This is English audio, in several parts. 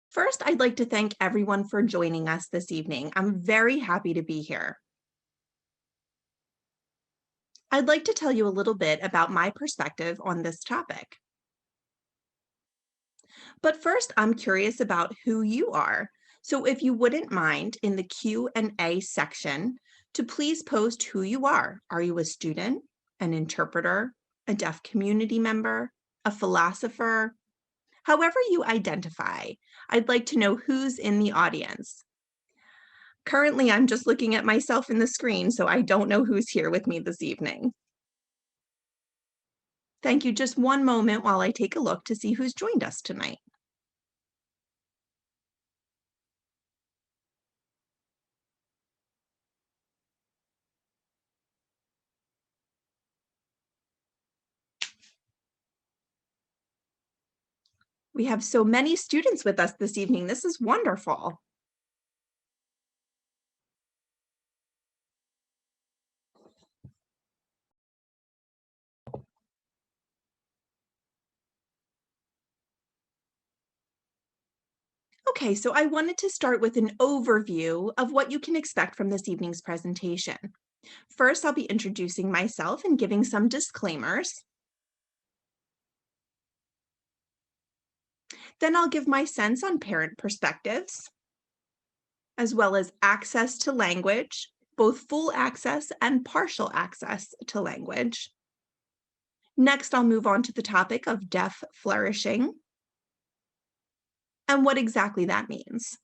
First, I'd like to thank everyone for joining us this evening. I'm very happy to be here. I'd like to tell you a little bit about my perspective on this topic. But first, I'm curious about who you are. So if you wouldn't mind in the Q&A section to please post who you are. Are you a student, an interpreter, a deaf community member, a philosopher? However you identify, I'd like to know who's in the audience. Currently, I'm just looking at myself in the screen, so I don't know who's here with me this evening. Thank you. Just one moment while I take a look to see who's joined us tonight. We have so many students with us this evening. This is wonderful. Okay, so I wanted to start with an overview of what you can expect from this evening's presentation. First, I'll be introducing myself and giving some disclaimers. Then I'll give my sense on parent perspectives, as well as access to language, both full access and partial access to language. Next, I'll move on to the topic of deaf flourishing and what exactly that means.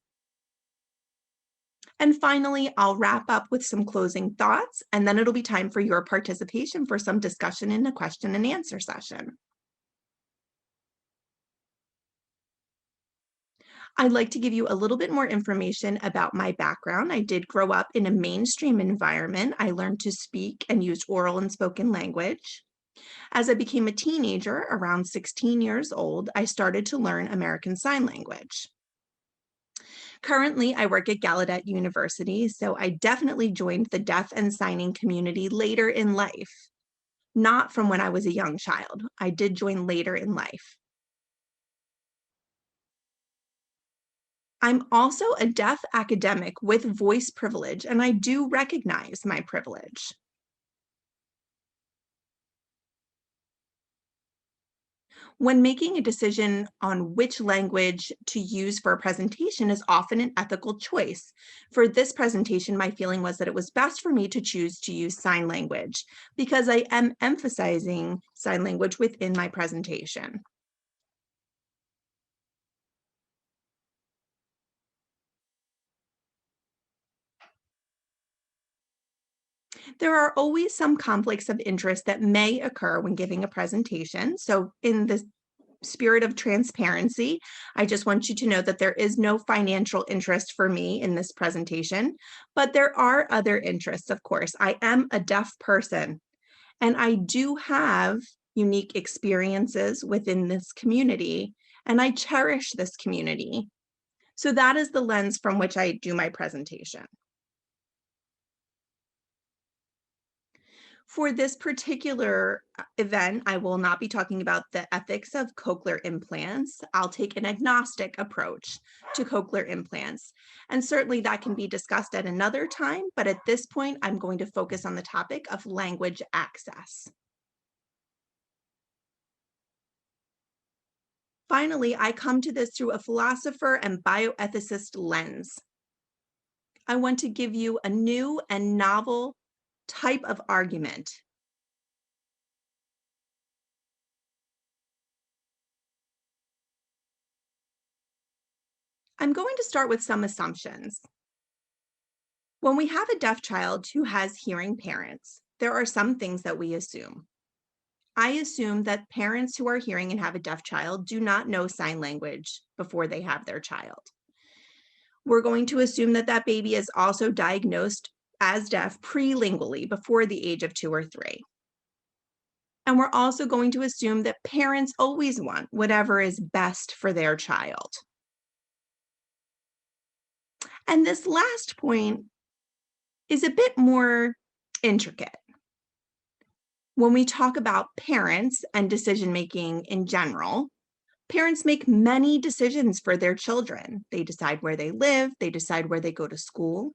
And finally, I'll wrap up with some closing thoughts, and then it'll be time for your participation for some discussion in a question and answer session. I'd like to give you a little bit more information about my background. I did grow up in a mainstream environment. I learned to speak and use oral and spoken language. As I became a teenager, around 16 years old, I started to learn American Sign Language. Currently, I work at Gallaudet University, so I definitely joined the deaf and signing community later in life, not from when I was a young child. I did join later in life. I'm also a deaf academic with voice privilege, and I do recognize my privilege. When making a decision on which language to use for a presentation is often an ethical choice. For this presentation, my feeling was that it was best for me to choose to use sign language because I am emphasizing sign language within my presentation. There are always some conflicts of interest that may occur when giving a presentation. So in the spirit of transparency, I just want you to know that there is no financial interest for me in this presentation, but there are other interests, of course. I am a deaf person, and I do have unique experiences within this community, and I cherish this community. So that is the lens from which I do my presentation. For this particular event, I will not be talking about the ethics of cochlear implants. I'll take an agnostic approach to cochlear implants. And certainly that can be discussed at another time, but at this point, I'm going to focus on the topic of language access. Finally, I come to this through a philosopher and bioethicist lens. I want to give you a new and novel type of argument. I'm going to start with some assumptions. When we have a deaf child who has hearing parents, there are some things that we assume. I assume that parents who are hearing and have a deaf child do not know sign language before they have their child. We're going to assume that that baby is also diagnosed as deaf prelingually before the age of 2 or 3. And we're also going to assume that parents always want whatever is best for their child. And this last point is a bit more intricate. When we talk about parents and decision-making in general, Parents make many decisions for their children. They decide where they live, they decide where they go to school,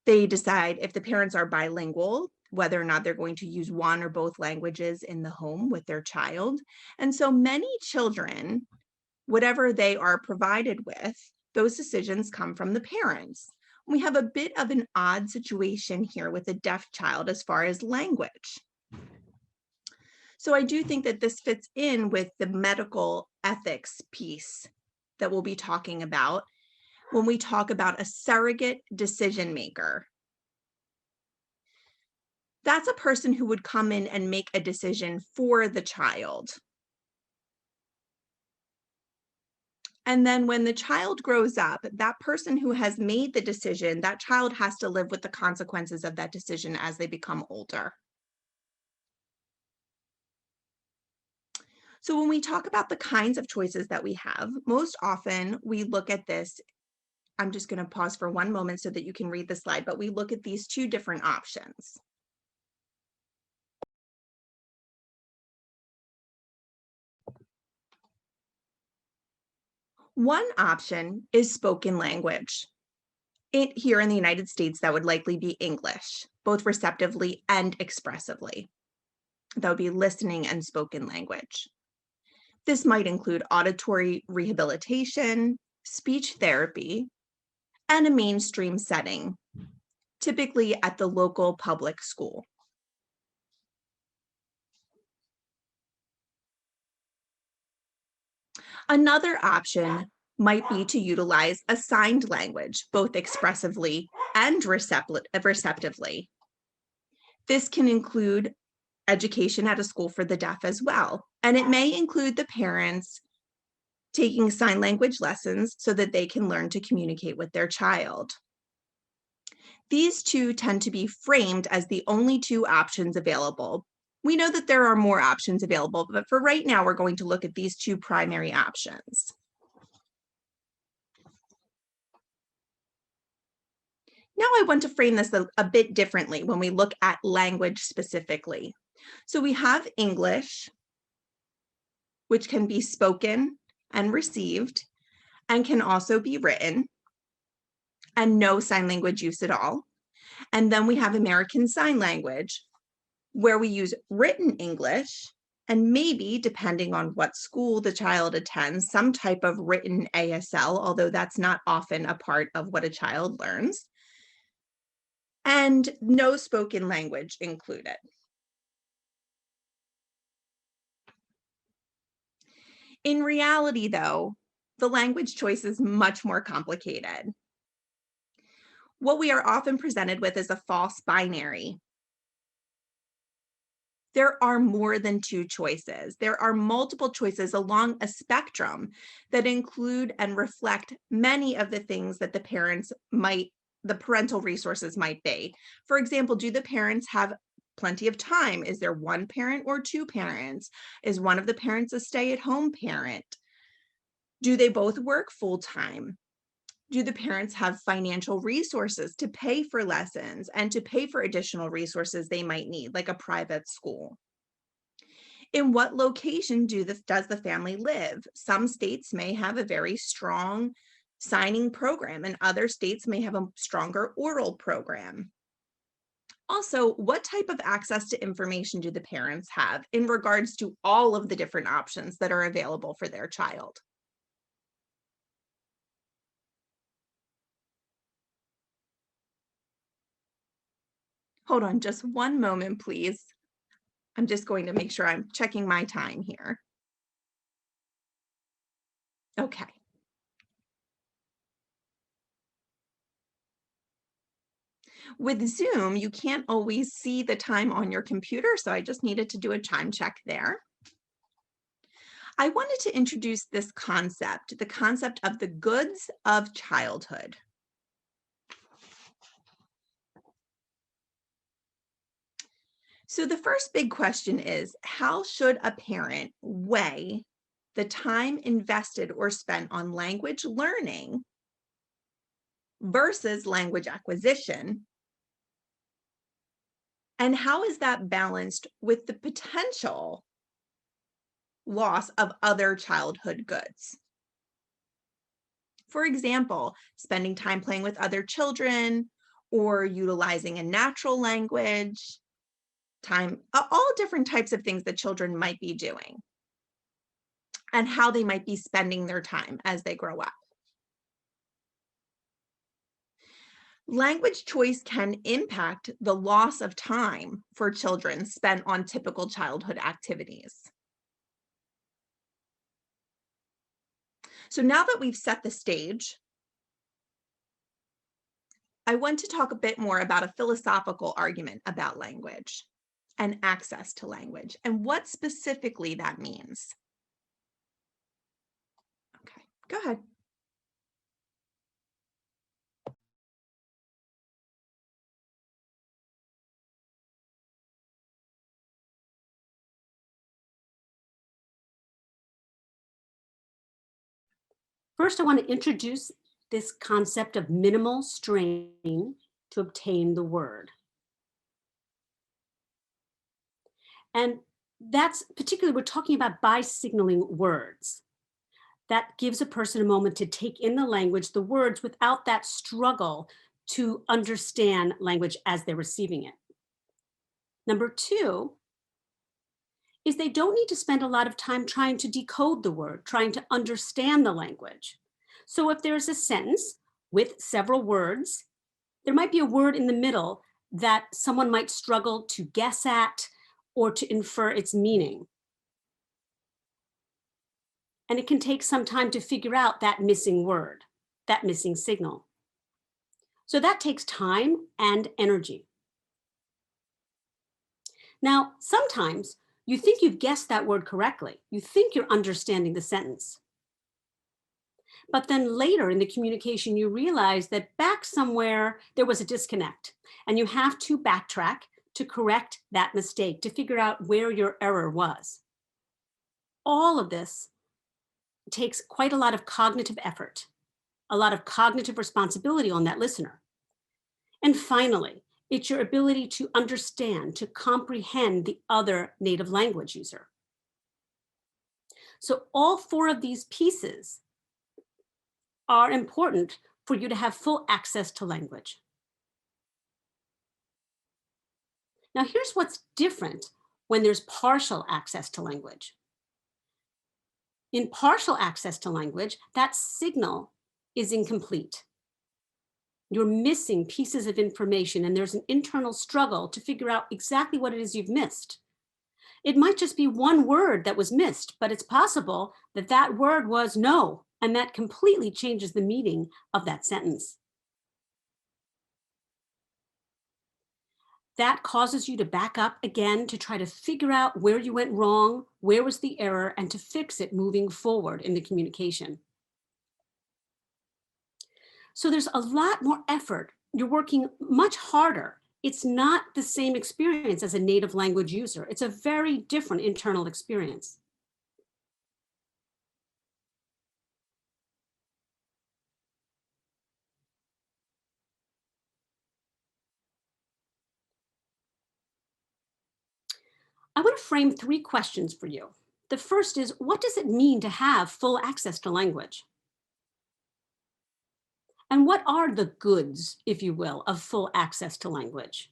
they decide if the parents are bilingual, whether or not they're going to use one or both languages in the home with their child. And so many children, whatever they are provided with, those decisions come from the parents. We have a bit of an odd situation here with a deaf child as far as language. So I do think that this fits in with the medical ethics piece that we'll be talking about when we talk about a surrogate decision maker. That's a person who would come in and make a decision for the child. And then when the child grows up, that person who has made the decision, that child has to live with the consequences of that decision as they become older. So when we talk about the kinds of choices that we have, most often we look at this. I'm just going to pause for one moment so that you can read the slide, but we look at these two different options. One option is spoken language. Here in the United States, that would likely be English, both receptively and expressively. That would be listening and spoken language. This might include auditory rehabilitation, speech therapy, and a mainstream setting, typically at the local public school. Another option might be to utilize assigned language, both expressively and receptively. This can include education at a school for the deaf as well. And it may include the parents taking sign language lessons so that they can learn to communicate with their child. These two tend to be framed as the only two options available. We know that there are more options available, but for right now, we're going to look at these two primary options. Now I want to frame this a bit differently when we look at language specifically. So we have English, which can be spoken and received, and can also be written, and no sign language use at all. And then we have American Sign Language, where we use written English, and maybe, depending on what school the child attends, some type of written ASL, although that's not often a part of what a child learns, and no spoken language included. In reality, though, the language choice is much more complicated. What we are often presented with is a false binary. There are more than two choices. There are multiple choices along a spectrum that include and reflect many of the things that the parental resources might be. For example, do the parents have plenty of time? Is there one parent or two parents? Is one of the parents a stay-at-home parent? Do they both work full-time? Do the parents have financial resources to pay for lessons and to pay for additional resources they might need, like a private school? In what location does the family live? Some states may have a very strong signing program, and other states may have a stronger oral program. Also, what type of access to information do the parents have in regards to all of the different options that are available for their child? Hold on just one moment, please. I'm just going to make sure I'm checking my time here. Okay. With Zoom, you can't always see the time on your computer, so I just needed to do a time check there. I wanted to introduce this concept, the concept of the goods of childhood. So the first big question is, how should a parent weigh the time invested or spent on language learning versus language acquisition? And how is that balanced with the potential loss of other childhood goods. For example, spending time playing with other children or utilizing a natural language, all different types of things that children might be doing and how they might be spending their time as they grow up. Language choice can impact the loss of time for children spent on typical childhood activities. So now that we've set the stage, I want to talk a bit more about a philosophical argument about language and access to language and what specifically that means. Okay, go ahead. First, I want to introduce this concept of minimal strain to obtain the word. And that's particularly, we're talking about bi-signaling words. That gives a person a moment to take in the language, the words, without that struggle to understand language as they're receiving it. Number two is they don't need to spend a lot of time trying to decode the word, trying to understand the language. So if there's a sentence with several words, there might be a word in the middle that someone might struggle to guess at or to infer its meaning. And it can take some time to figure out that missing word, that missing signal. So that takes time and energy. Now, sometimes you think you've guessed that word correctly. You think you're understanding the sentence. But then later in the communication, you realize that back somewhere there was a disconnect, and you have to backtrack to correct that mistake, to figure out where your error was. All of this takes quite a lot of cognitive effort, a lot of cognitive responsibility on that listener. And finally, it's your ability to understand, to comprehend the other native language user. So all four of these pieces are important for you to have full access to language. Now, here's what's different when there's partial access to language. In partial access to language, that signal is incomplete. You're missing pieces of information, and there's an internal struggle to figure out exactly what it is you've missed. It might just be one word that was missed, but it's possible that that word was no, and that completely changes the meaning of that sentence. That causes you to back up again to try to figure out where you went wrong, where was the error, and to fix it moving forward in the communication. So there's a lot more effort. You're working much harder. It's not the same experience as a native language user. It's a very different internal experience. I want to frame three questions for you. The first is, what does it mean to have full access to language? And what are the goods, if you will, of full access to language?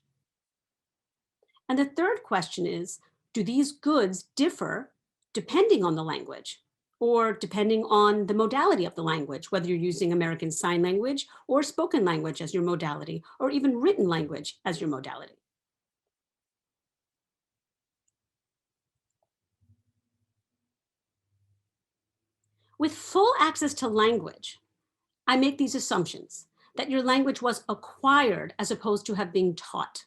And the third question is, do these goods differ depending on the language or depending on the modality of the language, whether you're using American Sign Language or spoken language as your modality, or even written language as your modality? With full access to language, I make these assumptions that your language was acquired as opposed to have been taught.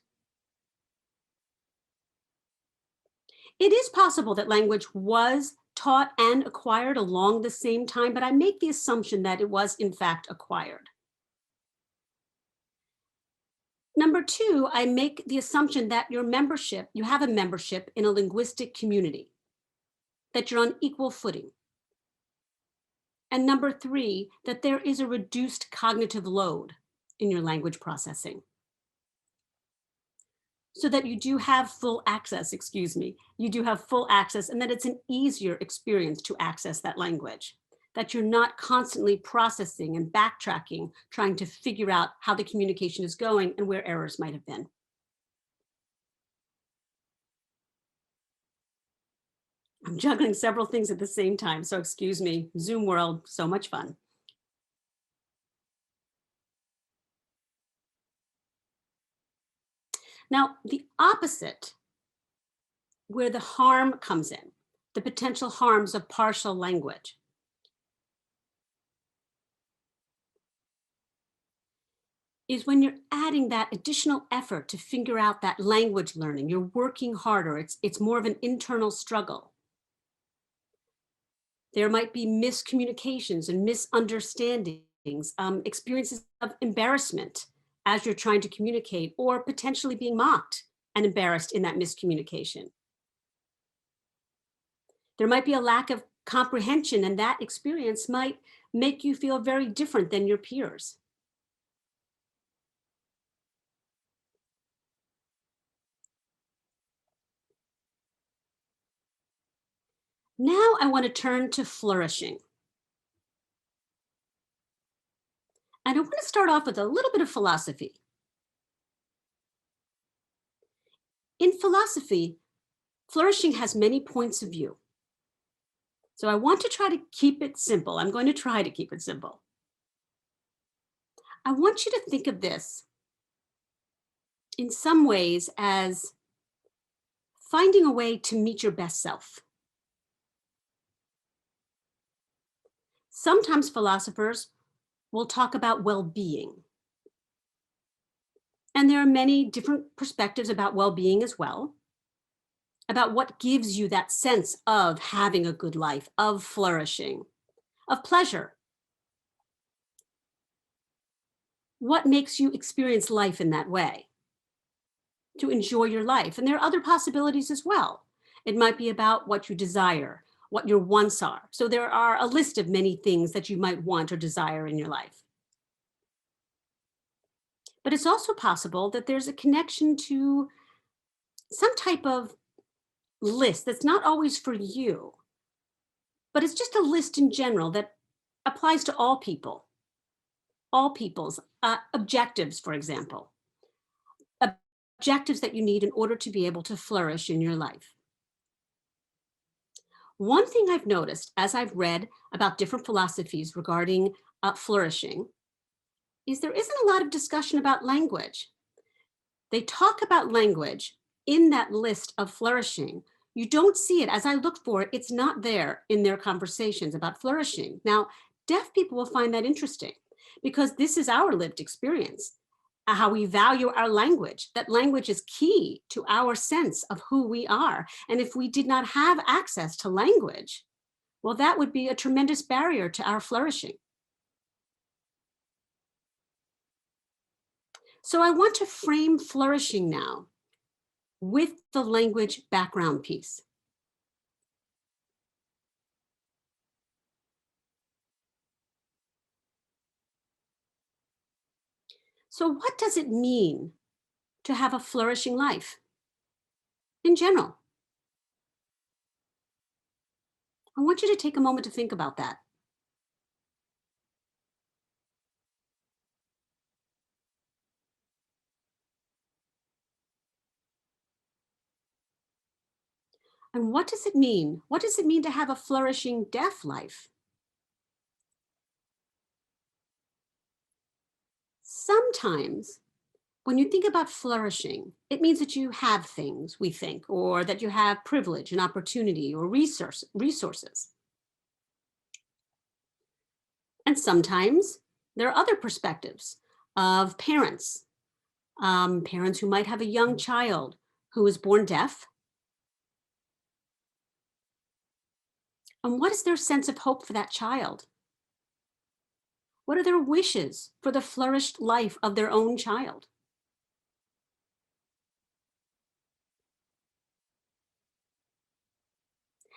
It is possible that language was taught and acquired along the same time, but I make the assumption that it was in fact acquired. Number two, I make the assumption that you have a membership in a linguistic community, that you're on equal footing. And number three, that there is a reduced cognitive load in your language processing. so that you do have full access, excuse me, you do have full access, and that it's an easier experience to access that language, that you're not constantly processing and backtracking, trying to figure out how the communication is going and where errors might have been. I'm juggling several things at the same time, so excuse me. Zoom world, so much fun. Now, the opposite, where the harm comes in, the potential harms of partial language, is when you're adding that additional effort to figure out that language learning. You're working harder. It's more of an internal struggle. There might be miscommunications and misunderstandings, experiences of embarrassment as you're trying to communicate, or potentially being mocked and embarrassed in that miscommunication. There might be a lack of comprehension, and that experience might make you feel very different than your peers. Now I want to turn to flourishing. And I want to start off with a little bit of philosophy. In philosophy, flourishing has many points of view. So I want to try to keep it simple. I'm going to try to keep it simple. I want you to think of this in some ways as finding a way to meet your best self. Sometimes philosophers will talk about well-being. And there are many different perspectives about well-being as well, about what gives you that sense of having a good life, of flourishing, of pleasure. What makes you experience life in that way? To enjoy your life. And there are other possibilities as well. It might be about what you desire, what your wants are. So there are a list of many things that you might want or desire in your life. But it's also possible that there's a connection to some type of list that's not always for you, but it's just a list in general that applies to all people, all people's objectives, for example, objectives that you need in order to be able to flourish in your life. One thing I've noticed as I've read about different philosophies regarding flourishing is there isn't a lot of discussion about language. They talk about language in that list of flourishing. You don't see it. As I look for it, it's not there in their conversations about flourishing. Now, deaf people will find that interesting because this is our lived experience, how we value our language. That language is key to our sense of who we are. And if we did not have access to language, well, that would be a tremendous barrier to our flourishing. So I want to frame flourishing now with the language background piece. So what does it mean to have a flourishing life in general? I want you to take a moment to think about that. And what does it mean? What does it mean to have a flourishing deaf life? Sometimes when you think about flourishing, it means that you have things, we think, or that you have privilege and opportunity or resources. And sometimes there are other perspectives of parents, parents who might have a young child who is born deaf. And what is their sense of hope for that child? What are their wishes for the flourished life of their own child?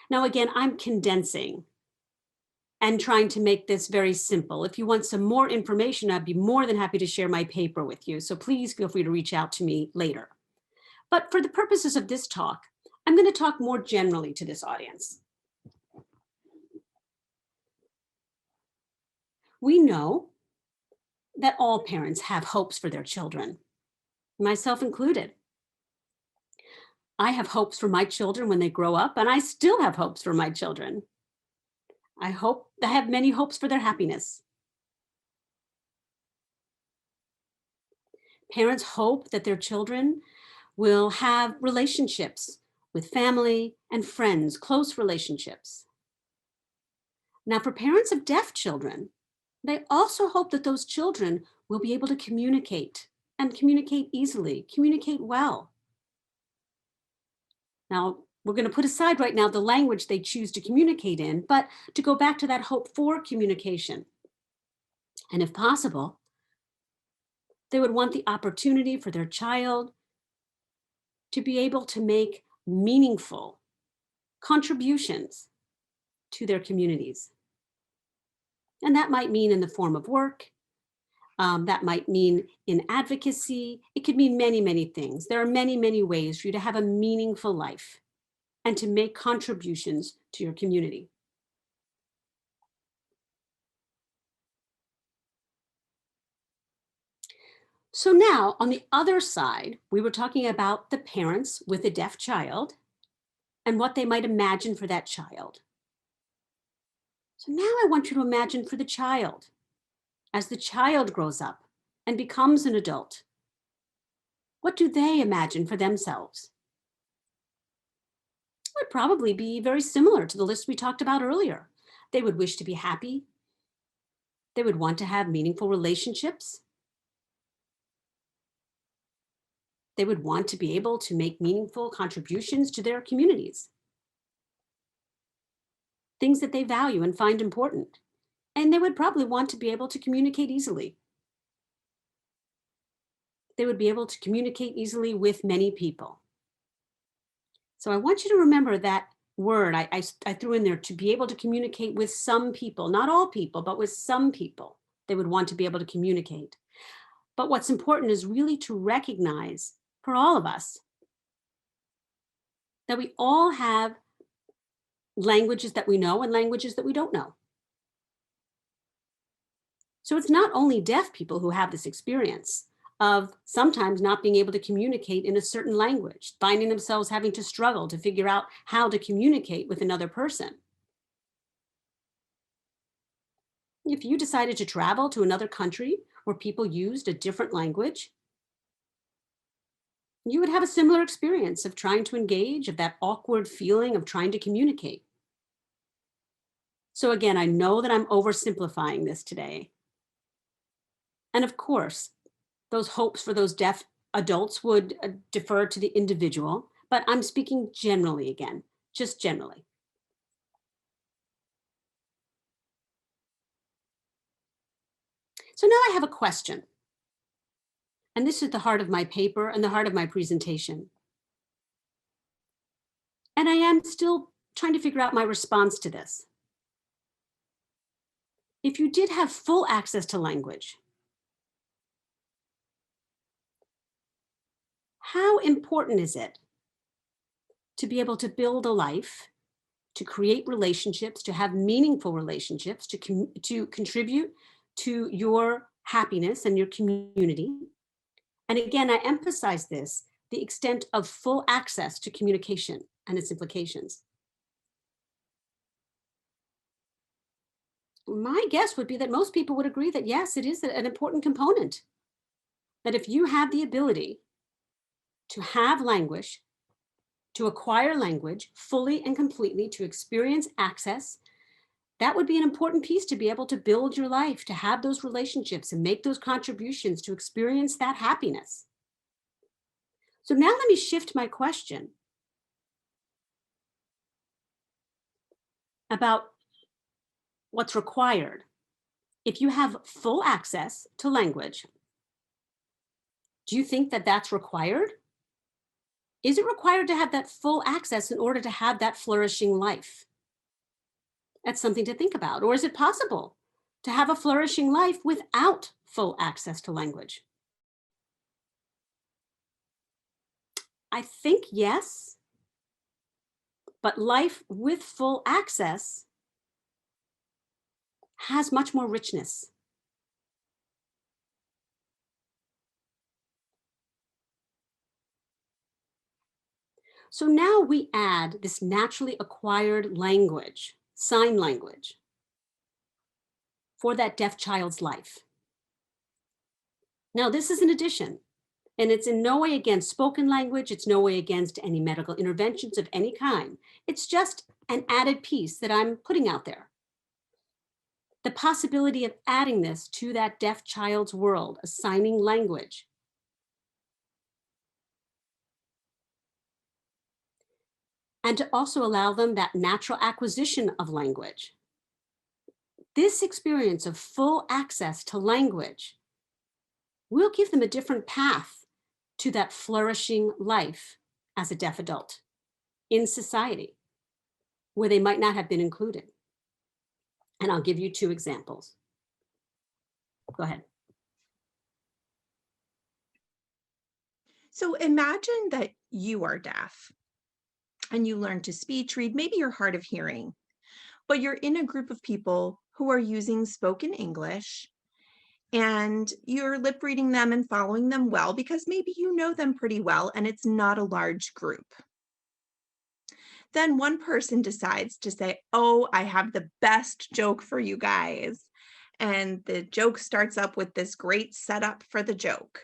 Now, again, I'm condensing and trying to make this very simple. If you want some more information, I'd be more than happy to share my paper with you. So please feel free to reach out to me later. But for the purposes of this talk, I'm going to talk more generally to this audience. We know that all parents have hopes for their children, myself included. I have hopes for my children when they grow up, and I still have hopes for my children. I have many hopes for their happiness. Parents hope that their children will have relationships with family and friends, close relationships. Now, for parents of deaf children, they also hope that those children will be able to communicate and communicate easily, communicate well. Now, we're going to put aside right now the language they choose to communicate in, but to go back to that hope for communication. And if possible, they would want the opportunity for their child to be able to make meaningful contributions to their communities. And that might mean in the form of work. That might mean in advocacy. It could mean many, many things. There are many, many ways for you to have a meaningful life and to make contributions to your community. So now on the other side, we were talking about the parents with a deaf child and what they might imagine for that child. So now I want you to imagine for the child, as the child grows up and becomes an adult, what do they imagine for themselves? It would probably be very similar to the list we talked about earlier. They would wish to be happy. They would want to have meaningful relationships. They would want to be able to make meaningful contributions to their communities. Things that they value and find important. And they would probably want to be able to communicate easily. They would be able to communicate easily with many people. So I want you to remember that word I threw in there, to be able to communicate with some people, not all people, but with some people. They would want to be able to communicate. But what's important is really to recognize for all of us that we all have languages that we know and languages that we don't know. So it's not only deaf people who have this experience of sometimes not being able to communicate in a certain language, finding themselves having to struggle to figure out how to communicate with another person. If you decided to travel to another country where people used a different language, you would have a similar experience of trying to engage, of that awkward feeling of trying to communicate. So again, I know that I'm oversimplifying this today. And of course, those hopes for those deaf adults would defer to the individual, but I'm speaking generally again, just generally. So now I have a question. And this is the heart of my paper and the heart of my presentation. And I am still trying to figure out my response to this. If you did have full access to language, how important is it to be able to build a life, to create relationships, to have meaningful relationships, to contribute to your happiness and your community? And again, I emphasize this, the extent of full access to communication and its implications. My guess would be that most people would agree that yes, it is an important component. That if you have the ability to have language, to acquire language fully and completely, to experience access, that would be an important piece to be able to build your life, to have those relationships and make those contributions, to experience that happiness. So now let me shift my question about what's required. If you have full access to language, do you think that that's required? Is it required to have that full access in order to have that flourishing life? That's something to think about. Or is it possible to have a flourishing life without full access to language? I think yes, but life with full access has much more richness. So now we add this naturally acquired language, sign language, for that deaf child's life. Now, this is an addition, and it's in no way against spoken language. It's no way against any medical interventions of any kind. It's just an added piece that I'm putting out there. The possibility of adding this to that deaf child's world, a signing language, and to also allow them that natural acquisition of language. This experience of full access to language will give them a different path to that flourishing life as a deaf adult in society where they might not have been included. And I'll give you two examples. Go ahead. So imagine that you are deaf and you learn to speech read, maybe you're hard of hearing, but you're in a group of people who are using spoken English and you're lip reading them and following them well because maybe you know them pretty well and it's not a large group. Then one person decides to say, "Oh, I have the best joke for you guys." And the joke starts up with this great setup for the joke.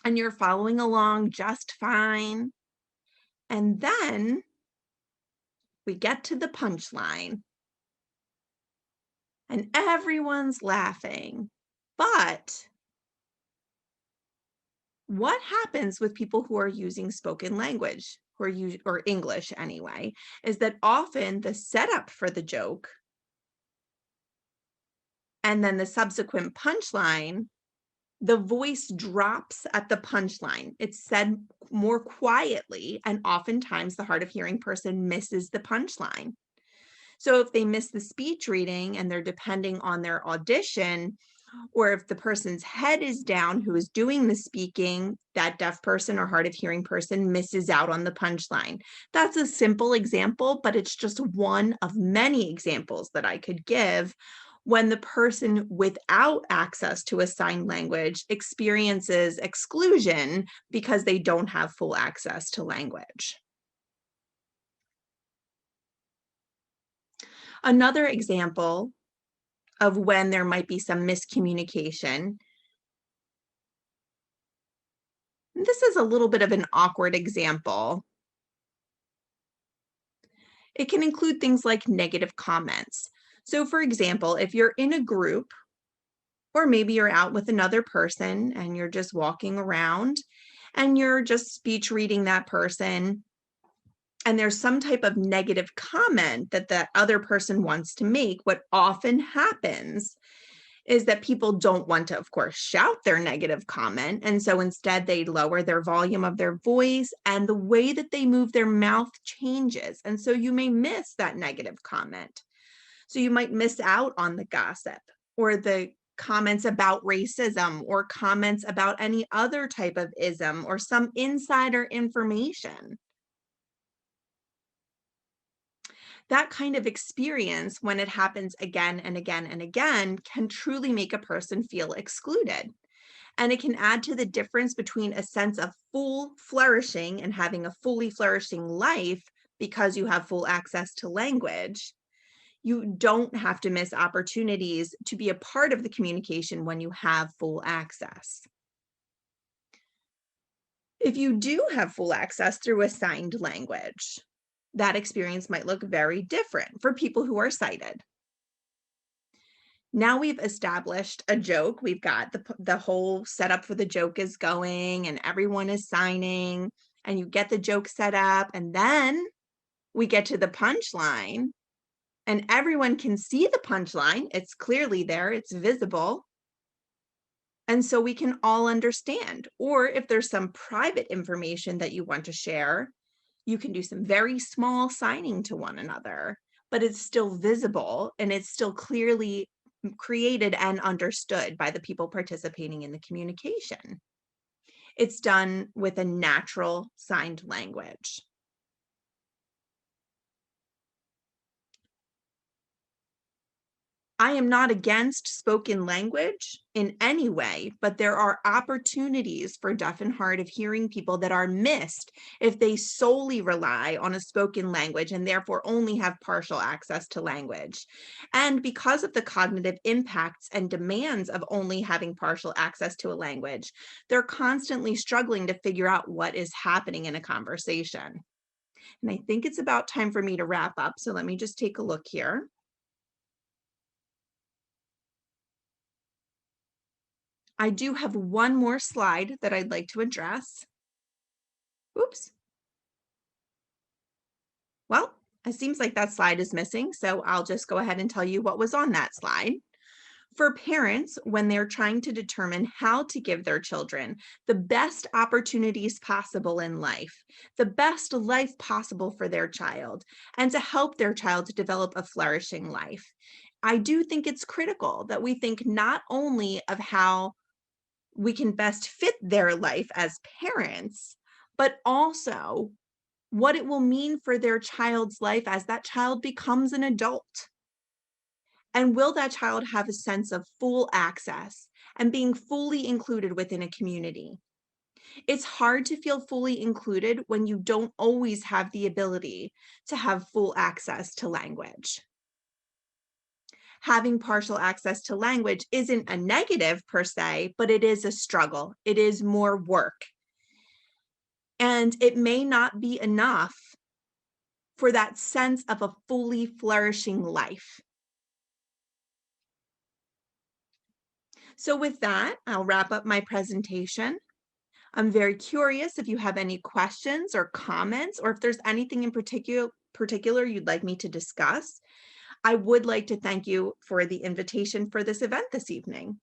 And you're following along just fine. And then we get to the punchline and everyone's laughing. But what happens with people who are using spoken language, or English anyway, is that often the setup for the joke and then the subsequent punchline, the voice drops at the punchline. It's said more quietly, and oftentimes the hard of hearing person misses the punchline. So if they miss the speech reading and they're depending on their audition, or if the person's head is down who is doing the speaking, that deaf person or hard of hearing person misses out on the punchline. That's a simple example, but it's just one of many examples that I could give when the person without access to a sign language experiences exclusion because they don't have full access to language. Another example of when there might be some miscommunication. This is a little bit of an awkward example. It can include things like negative comments. So for example, if you're in a group, or maybe you're out with another person and you're just walking around and you're just speech reading that person, and there's some type of negative comment that that other person wants to make, what often happens is that people don't want to, of course, shout their negative comment. And so instead they lower their volume of their voice and the way that they move their mouth changes. And so you may miss that negative comment. So you might miss out on the gossip or the comments about racism or comments about any other type of ism or some insider information. That kind of experience, when it happens again and again and again, can truly make a person feel excluded. And it can add to the difference between a sense of full flourishing and having a fully flourishing life because you have full access to language. You don't have to miss opportunities to be a part of the communication when you have full access. If you do have full access through a signed language, that experience might look very different for people who are sighted. Now we've established a joke. We've got the whole setup for the joke is going and everyone is signing and you get the joke set up and then we get to the punchline and everyone can see the punchline. It's clearly there, it's visible. And so we can all understand. Or if there's some private information that you want to share, you can do some very small signing to one another, but it's still visible and it's still clearly created and understood by the people participating in the communication. It's done with a natural signed language. I am not against spoken language in any way, but there are opportunities for deaf and hard of hearing people that are missed if they solely rely on a spoken language and therefore only have partial access to language. And because of the cognitive impacts and demands of only having partial access to a language, they're constantly struggling to figure out what is happening in a conversation. And I think it's about time for me to wrap up. So let me just take a look here. I do have one more slide that I'd like to address. Oops. Well, it seems like that slide is missing, so I'll just go ahead and tell you what was on that slide. For parents, when they're trying to determine how to give their children the best opportunities possible in life, the best life possible for their child, and to help their child to develop a flourishing life, I do think it's critical that we think not only of how we can best fit their life as parents, but also what it will mean for their child's life as that child becomes an adult. And will that child have a sense of full access and being fully included within a community? It's hard to feel fully included when you don't always have the ability to have full access to language. Having partial access to language isn't a negative per se, but it is a struggle. It is more work. And it may not be enough for that sense of a fully flourishing life. So with that, I'll wrap up my presentation. I'm very curious if you have any questions or comments, or if there's anything in particular you'd like me to discuss. I would like to thank you for the invitation for this event this evening.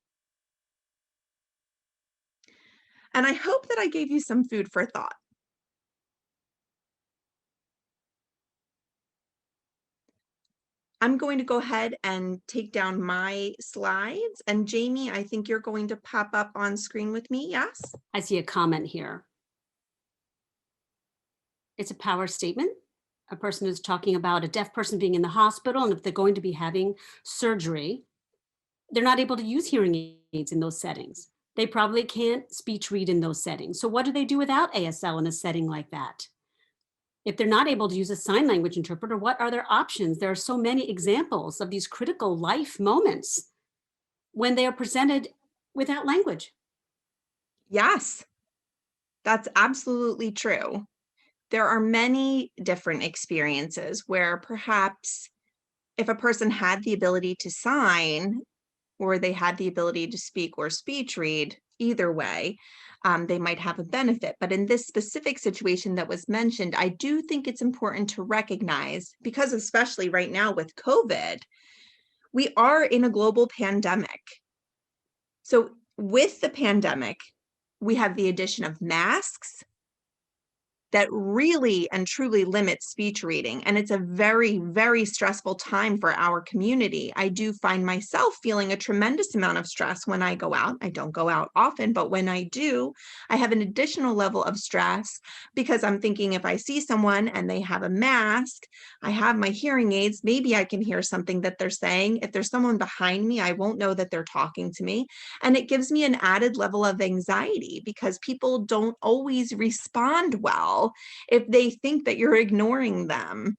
And I hope that I gave you some food for thought. I'm going to go ahead and take down my slides. And Jamie, I think you're going to pop up on screen with me, yes? I see a comment here. It's a power statement. A person is talking about a deaf person being in the hospital, and if they're going to be having surgery, they're not able to use hearing aids in those settings. They probably can't speech read in those settings. So what do they do without ASL in a setting like that? If they're not able to use a sign language interpreter, what are their options? There are so many examples of these critical life moments when they are presented without language. Yes, that's absolutely true. There are many different experiences where perhaps if a person had the ability to sign or they had the ability to speak or speech read, either way, they might have a benefit. But in this specific situation that was mentioned, I do think it's important to recognize, because especially right now with COVID, we are in a global pandemic. So with the pandemic, we have the addition of masks, that really and truly limits speech reading. And it's a very, very stressful time for our community. I do find myself feeling a tremendous amount of stress when I go out. I don't go out often, but when I do, I have an additional level of stress because I'm thinking if I see someone and they have a mask, I have my hearing aids, maybe I can hear something that they're saying. If there's someone behind me, I won't know that they're talking to me. And it gives me an added level of anxiety because people don't always respond well if they think that you're ignoring them.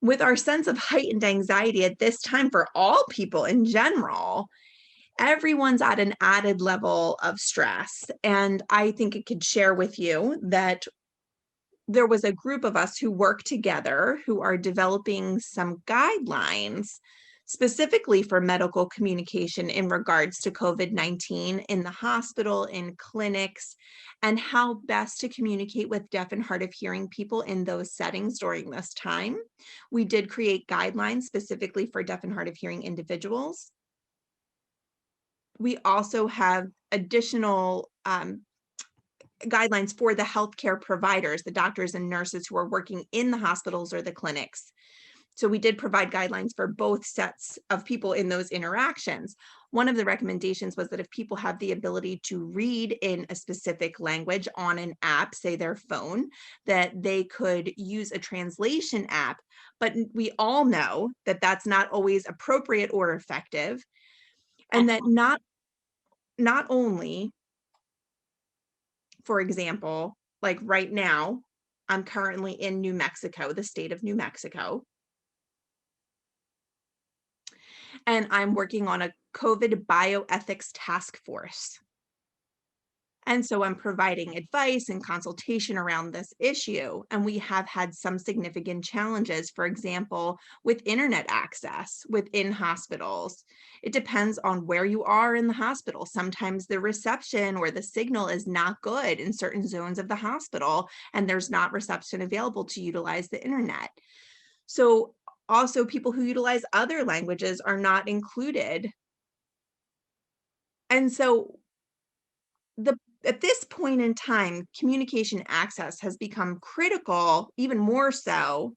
With our sense of heightened anxiety at this time for all people in general, everyone's at an added level of stress. And I think it could share with you that there was a group of us who work together who are developing some guidelines specifically for medical communication in regards to COVID-19 in the hospital, in clinics, and how best to communicate with deaf and hard of hearing people in those settings during this time. We did create guidelines specifically for deaf and hard of hearing individuals. We also have additional guidelines for the healthcare providers, the doctors and nurses who are working in the hospitals or the clinics. So we did provide guidelines for both sets of people in those interactions. one of the recommendations was that if people have the ability to read in a specific language on an app, say their phone, that they could use a translation app. But we all know that that's not always appropriate or effective. And that not only, for example, like right now, I'm currently in New Mexico, the state of New Mexico, and I'm working on a COVID bioethics task force. And so I'm providing advice and consultation around this issue. And we have had some significant challenges, for example, with internet access within hospitals. It depends on where you are in the hospital. Sometimes the reception or the signal is not good in certain zones of the hospital, and there's not reception available to utilize the internet. So also people who utilize other languages are not included. And so the at this point in time, communication access has become critical, even more so,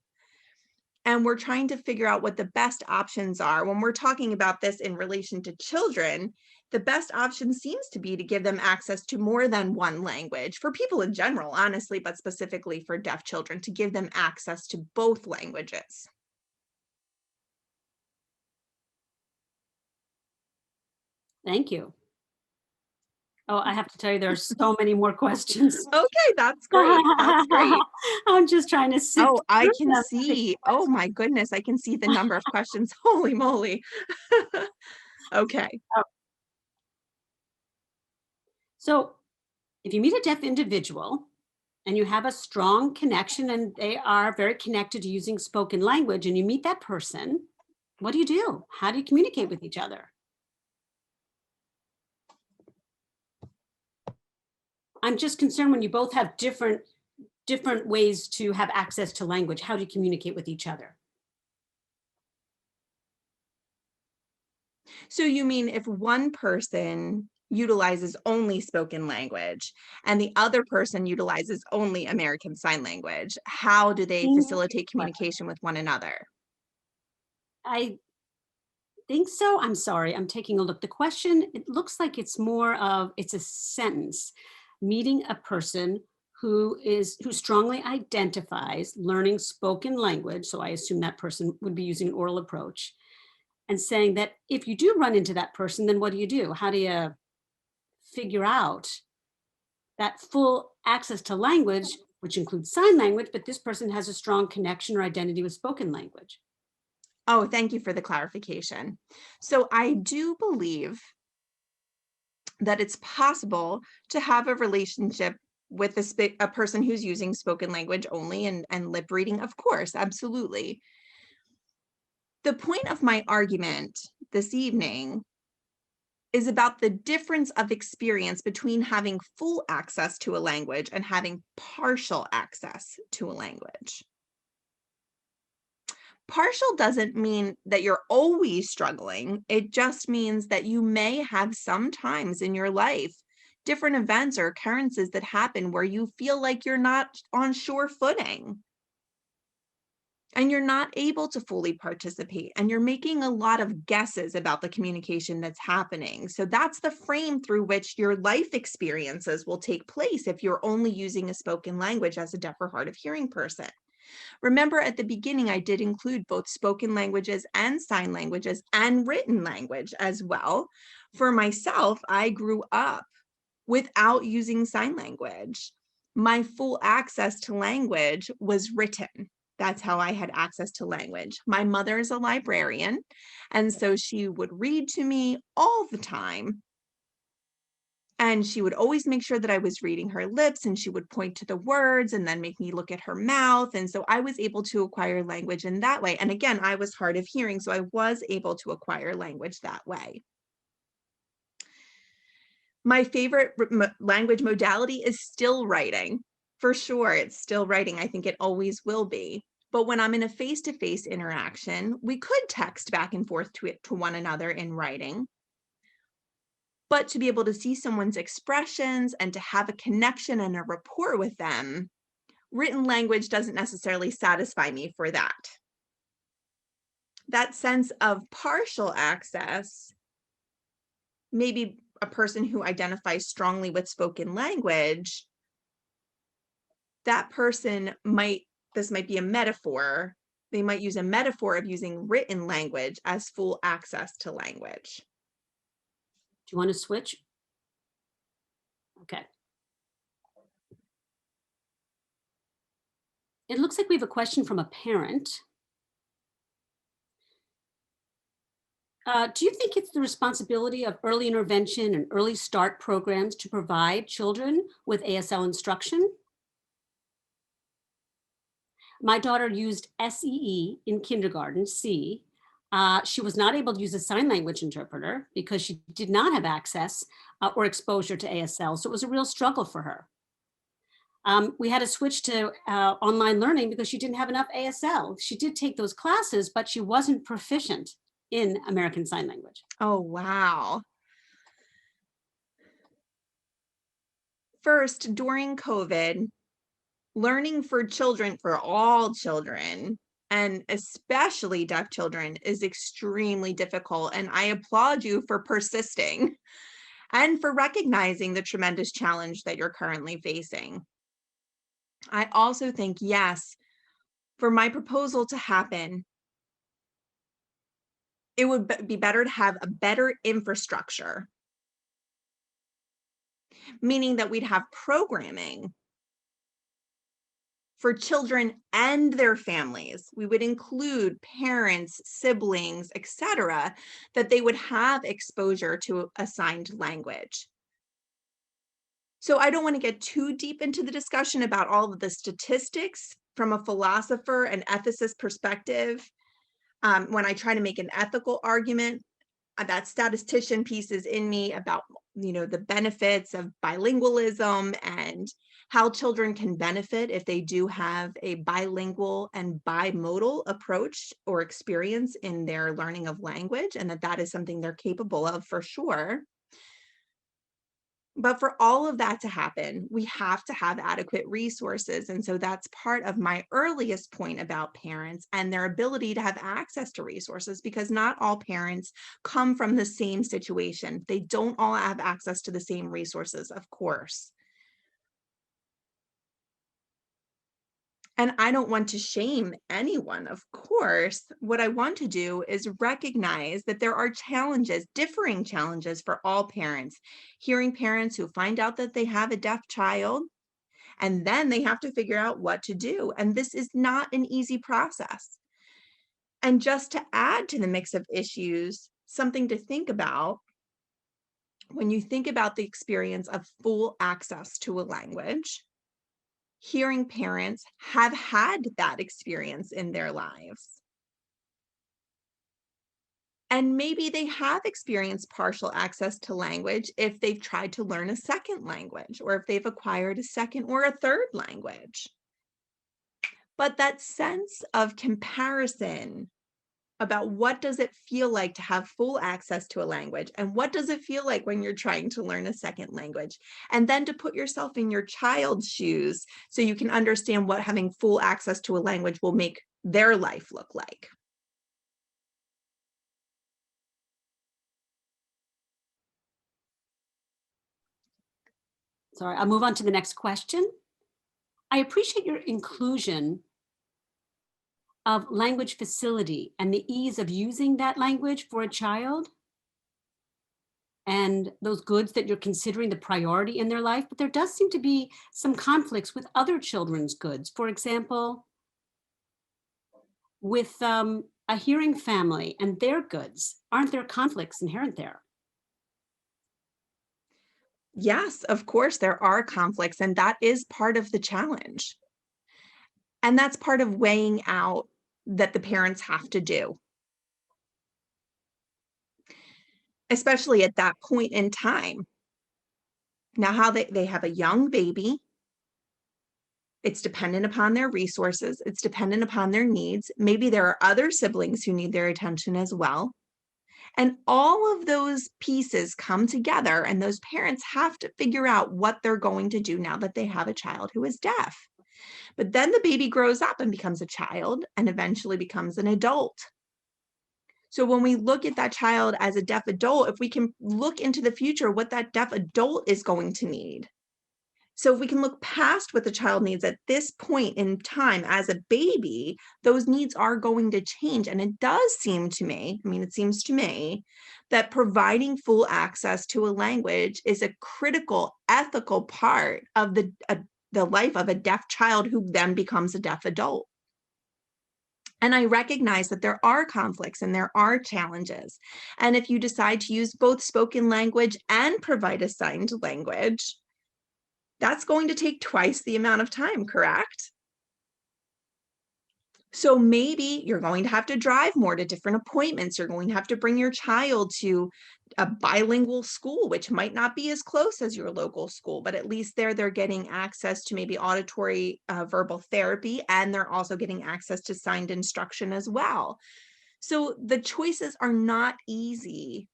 and we're trying to figure out what the best options are. When we're talking about this in relation to children, the best option seems to be to give them access to more than one language, for people in general, honestly, but specifically for deaf children, to give them access to both languages. Thank you. Oh, I have to tell you, there are so many more questions. Okay, that's great. That's great. I'm just trying to sift Oh, I through can them to pick see. the Oh best my goodness, I can see the number of questions. Holy moly. Okay. one. So, if you meet a deaf individual and you have a strong connection and they are very connected to using spoken language and you meet that person, what do you do? How do you communicate with each other? I'm just concerned when you both have different ways to have access to language. How do you communicate with each other? So you mean if one person utilizes only spoken language and the other person utilizes only American Sign Language, how do they Can you repeat facilitate the question? communication with one another? I think so. I'm sorry. I'm taking a look. The question, it looks like it's more of it's a sentence. Meeting a person who strongly identifies learning spoken language, so I assume that person would be using an oral approach, and saying that if you do run into that person, then what do you do? How do you figure out that full access to language, which includes sign language, but this person has a strong connection or identity with spoken language? Oh, thank you for the clarification. So I do believe that it's possible to have a relationship with a person who's using spoken language only and lip reading. Of course, absolutely. The point of my argument this evening is about the difference of experience between having full access to a language and having partial access to a language. Partial doesn't mean that you're always struggling. It just means that you may have some times in your life different events or occurrences that happen where you feel like you're not on sure footing and you're not able to fully participate and you're making a lot of guesses about the communication that's happening. So that's the frame through which your life experiences will take place if you're only using a spoken language as a deaf or hard of hearing person. Remember at the beginning, I did include both spoken languages and sign languages and written language as well. For myself, I grew up without using sign language. My full access to language was written. That's how I had access to language. My mother is a librarian, and so she would read to me all the time. And she would always make sure that I was reading her lips, and she would point to the words and then make me look at her mouth. And so I was able to acquire language in that way. And again, I was hard of hearing, so I was able to acquire language that way. My favorite language modality is still writing. For sure, it's still writing. I think it always will be. But when I'm in a face-to-face interaction, we could text back and forth to one another in writing. But to be able to see someone's expressions and to have a connection and a rapport with them, written language doesn't necessarily satisfy me for that. That sense of partial access maybe a person who identifies strongly with spoken language, that person might, this might be a metaphor. They might use a metaphor of using written language as full access to language. Do you want to switch? Okay. It looks like we have a question from a parent. Do you think it's the responsibility of early intervention and early start programs to provide children with ASL instruction? My daughter used SEE in kindergarten, C. She was not able to use a sign language interpreter because she did not have access or exposure to ASL. So it was a real struggle for her. We had to switch to online learning because she didn't have enough ASL. She did take those classes, but she wasn't proficient in American Sign Language. Oh, wow. First, during COVID, learning for children, for all children, and especially deaf children, is extremely difficult. And I applaud you for persisting and for recognizing the tremendous challenge that you're currently facing. I also think, yes, for my proposal to happen, it would be better to have a better infrastructure, meaning that we'd have programming for children and their families. We would include parents, siblings, etc., that they would have exposure to assigned language. So I don't want to get too deep into the discussion about all of the statistics from a philosopher and ethicist perspective. When I try to make an ethical argument, that statistician piece is in me about, the benefits of bilingualism and how children can benefit if they do have a bilingual and bimodal approach or experience in their learning of language, and that is something they're capable of for sure. But for all of that to happen, we have to have adequate resources. And so that's part of my earliest point about parents and their ability to have access to resources, because not all parents come from the same situation. They don't all have access to the same resources, of course. And I don't want to shame anyone, of course. What I want to do is recognize that there are challenges, differing challenges for all parents. Hearing parents who find out that they have a deaf child, and then they have to figure out what to do. And this is not an easy process. And just to add to the mix of issues, something to think about when you think about the experience of full access to a language. Hearing parents have had that experience in their lives. And maybe they have experienced partial access to language if they've tried to learn a second language, or if they've acquired a second or a third language. But that sense of comparison about what does it feel like to have full access to a language, and what does it feel like when you're trying to learn a second language, and then to put yourself in your child's shoes so you can understand what having full access to a language will make their life look like. Sorry, I'll move on to the next question. I appreciate your inclusion of language facility and the ease of using that language for a child and those goods that you're considering the priority in their life. But there does seem to be some conflicts with other children's goods. For example, with a hearing family and their goods, aren't there conflicts inherent there? Yes, of course, there are conflicts, and that is part of the challenge. And that's part of weighing out that the parents have to do, especially at that point in time. Now, how they have a young baby, it's dependent upon their resources, it's dependent upon their needs. Maybe there are other siblings who need their attention as well. And all of those pieces come together, and those parents have to figure out what they're going to do now that they have a child who is deaf. But then the baby grows up and becomes a child and eventually becomes an adult. So when we look at that child as a deaf adult, if we can look into the future, what that deaf adult is going to need. So if we can look past what the child needs at this point in time as a baby, those needs are going to change. And it does seem to me, it seems to me that providing full access to a language is a critical ethical part of the life of a deaf child who then becomes a deaf adult. And I recognize that there are conflicts and there are challenges. And if you decide to use both spoken language and provide a signed language, that's going to take twice the amount of time, correct? So maybe you're going to have to drive more to different appointments. You're going to have to bring your child to a bilingual school, which might not be as close as your local school, but at least there they're getting access to maybe auditory verbal therapy, and they're also getting access to signed instruction as well. So the choices are not easy,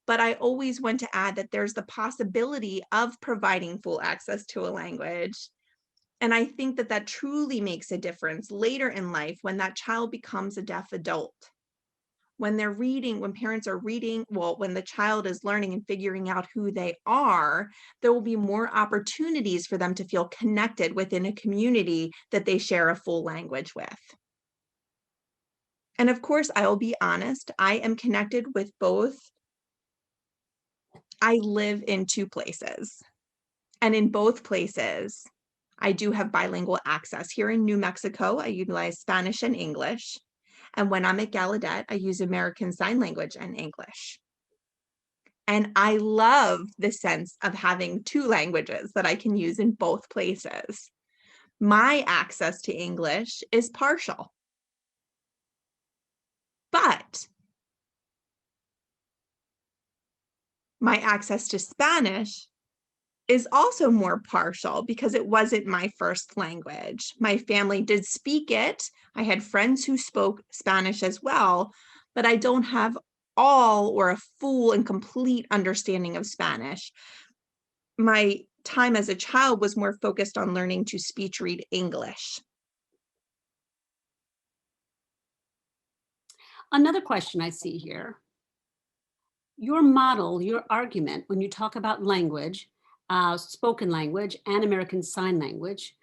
but I always want to add that there's the possibility of providing full access to a language. And I think that that truly makes a difference later in life when that child becomes a deaf adult. When they're reading, when parents are reading, well, when the child is learning and figuring out who they are, there will be more opportunities for them to feel connected within a community that they share a full language with. And of course, I will be honest, I am connected with both. I live in two places, and in both places, I do have bilingual access. Here in New Mexico, I utilize Spanish and English. And when I'm at Gallaudet, I use American Sign Language and English. And I love the sense of having two languages that I can use in both places. My access to English is partial, but my access to Spanish is also more partial because it wasn't my first language. My family did speak it. I had friends who spoke Spanish as well, but I don't have all or a full and complete understanding of Spanish. My time as a child was more focused on learning to speech read English. Another question I see here, your model, your argument, when you talk about language, spoken language and American Sign Language,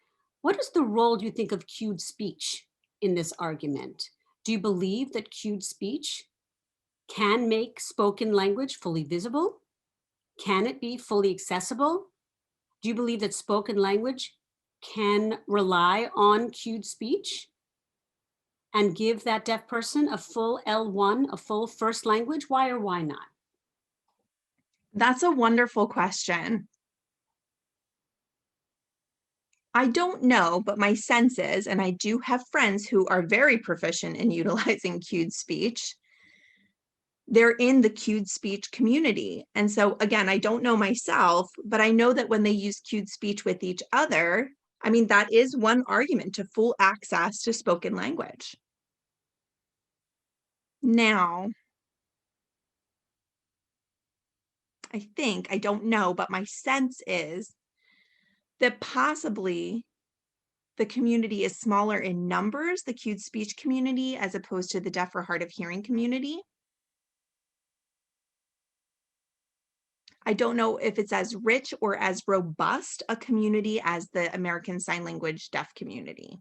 what is the role do you think of cued speech in this argument? Do you believe that cued speech can make spoken language fully visible? Can it be fully accessible? Do you believe that spoken language can rely on cued speech and give that deaf person a full L1, a full first language? Why or why not? That's a wonderful question. I don't know, but my sense is, and I do have friends who are very proficient in utilizing cued speech, they're in the cued speech community. And so again, I don't know myself, but I know that when they use cued speech with each other, that is one argument to full access to spoken language. Now, I don't know, but my sense is that possibly the community is smaller in numbers, the cued speech community, as opposed to the deaf or hard of hearing community. I don't know if it's as rich or as robust a community as the American Sign Language deaf community.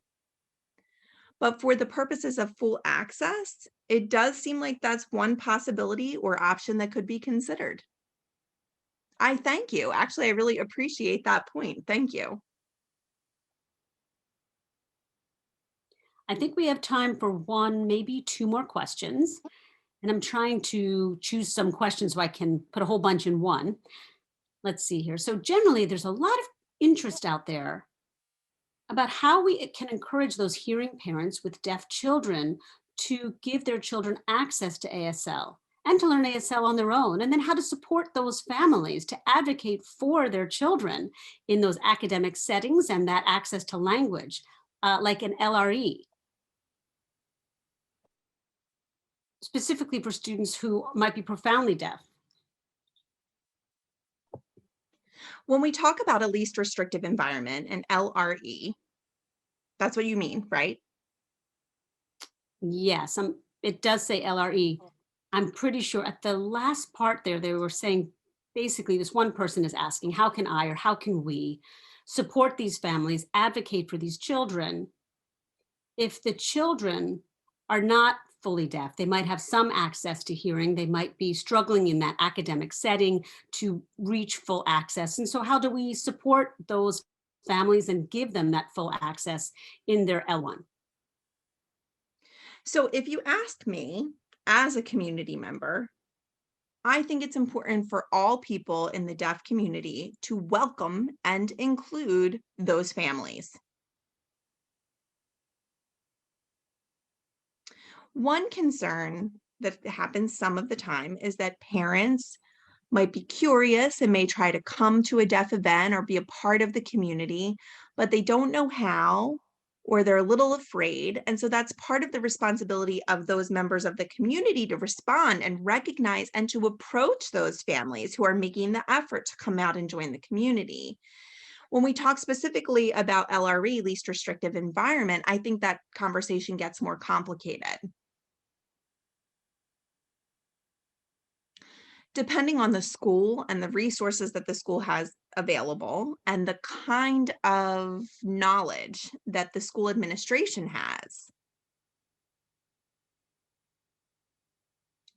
But for the purposes of full access, it does seem like that's one possibility or option that could be considered. I thank you. Actually, I really appreciate that point. Thank you. I think we have time for one, maybe two more questions. And I'm trying to choose some questions so I can put a whole bunch in one. Let's see here. So generally, there's a lot of interest out there about how we can encourage those hearing parents with deaf children to give their children access to ASL and to learn ASL on their own, and then how to support those families to advocate for their children in those academic settings and that access to language, like an LRE, specifically for students who might be profoundly deaf. When we talk about a least restrictive environment, an LRE, that's what you mean, right? Yes, It does say LRE. I'm pretty sure at the last part there, they were saying basically this one person is asking, how can I or how can we support these families, advocate for these children if the children are not fully deaf? They might have some access to hearing. They might be struggling in that academic setting to reach full access. And so, how do we support those families and give them that full access in their L1? So if you ask me as a community member, I think it's important for all people in the deaf community to welcome and include those families. One concern that happens some of the time is that parents might be curious and may try to come to a deaf event or be a part of the community, but they don't know how or they're a little afraid. And so that's part of the responsibility of those members of the community to respond and recognize and to approach those families who are making the effort to come out and join the community. When we talk specifically about LRE, least restrictive environment, I think that conversation gets more complicated. Depending on the school and the resources that the school has available and the kind of knowledge that the school administration has,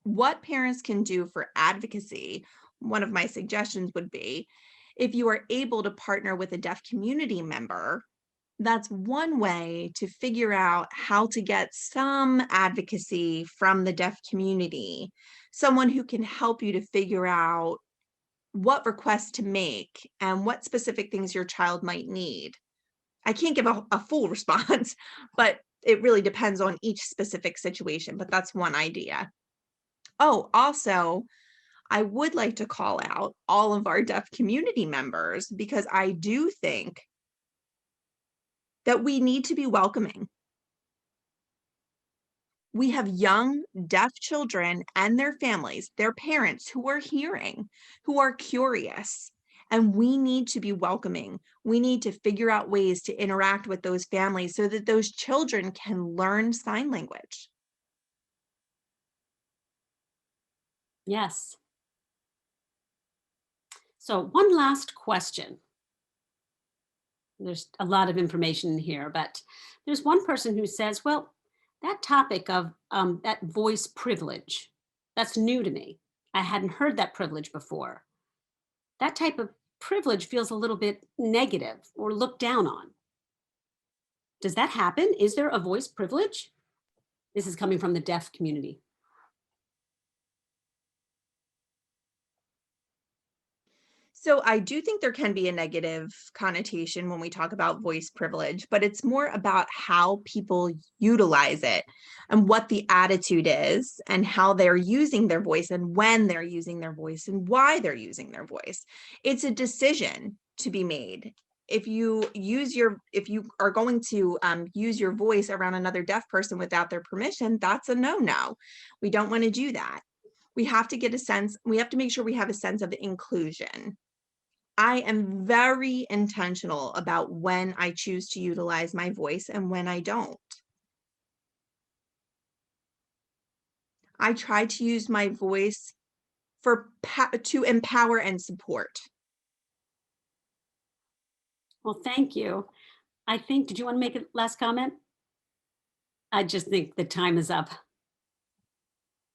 what parents can do for advocacy, one of my suggestions would be if you are able to partner with a deaf community member, that's one way to figure out how to get some advocacy from the deaf community, someone who can help you to figure out what requests to make and what specific things your child might need. I can't give a full response, but it really depends on each specific situation, but that's one idea. Oh, also, I would like to call out all of our deaf community members because I do think that we need to be welcoming. We have young deaf children and their families, their parents who are hearing, who are curious, and we need to be welcoming. We need to figure out ways to interact with those families so that those children can learn sign language. Yes. So, one last question. There's a lot of information in here, but there's one person who says, well, that topic of that voice privilege, that's new to me. I hadn't heard that privilege before. That type of privilege feels a little bit negative or looked down on. Does that happen? Is there a voice privilege? This is coming from the deaf community. So I do think there can be a negative connotation when we talk about voice privilege, but it's more about how people utilize it and what the attitude is and how they're using their voice and when they're using their voice and why they're using their voice. It's a decision to be made. If you are going to use your voice around another deaf person without their permission, that's a no-no. We don't want to do that. We have to make sure we have a sense of inclusion. I am very intentional about when I choose to utilize my voice and when I don't. I try to use my voice to empower and support. Well, thank you. I think, did you want to make a last comment? I just think the time is up.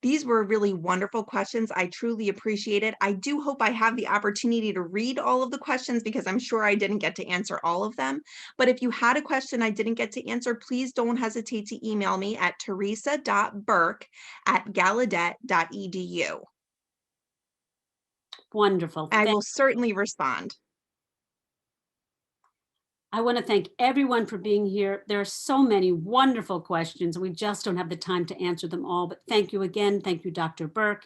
These were really wonderful questions. I truly appreciate it. I do hope I have the opportunity to read all of the questions because I'm sure I didn't get to answer all of them. But if you had a question I didn't get to answer, please don't hesitate to email me at teresa.burke@gallaudet.edu. Wonderful. I will certainly respond. I want to thank everyone for being here. There are so many wonderful questions. We just don't have the time to answer them all, but thank you again. Thank you, Dr. Burke.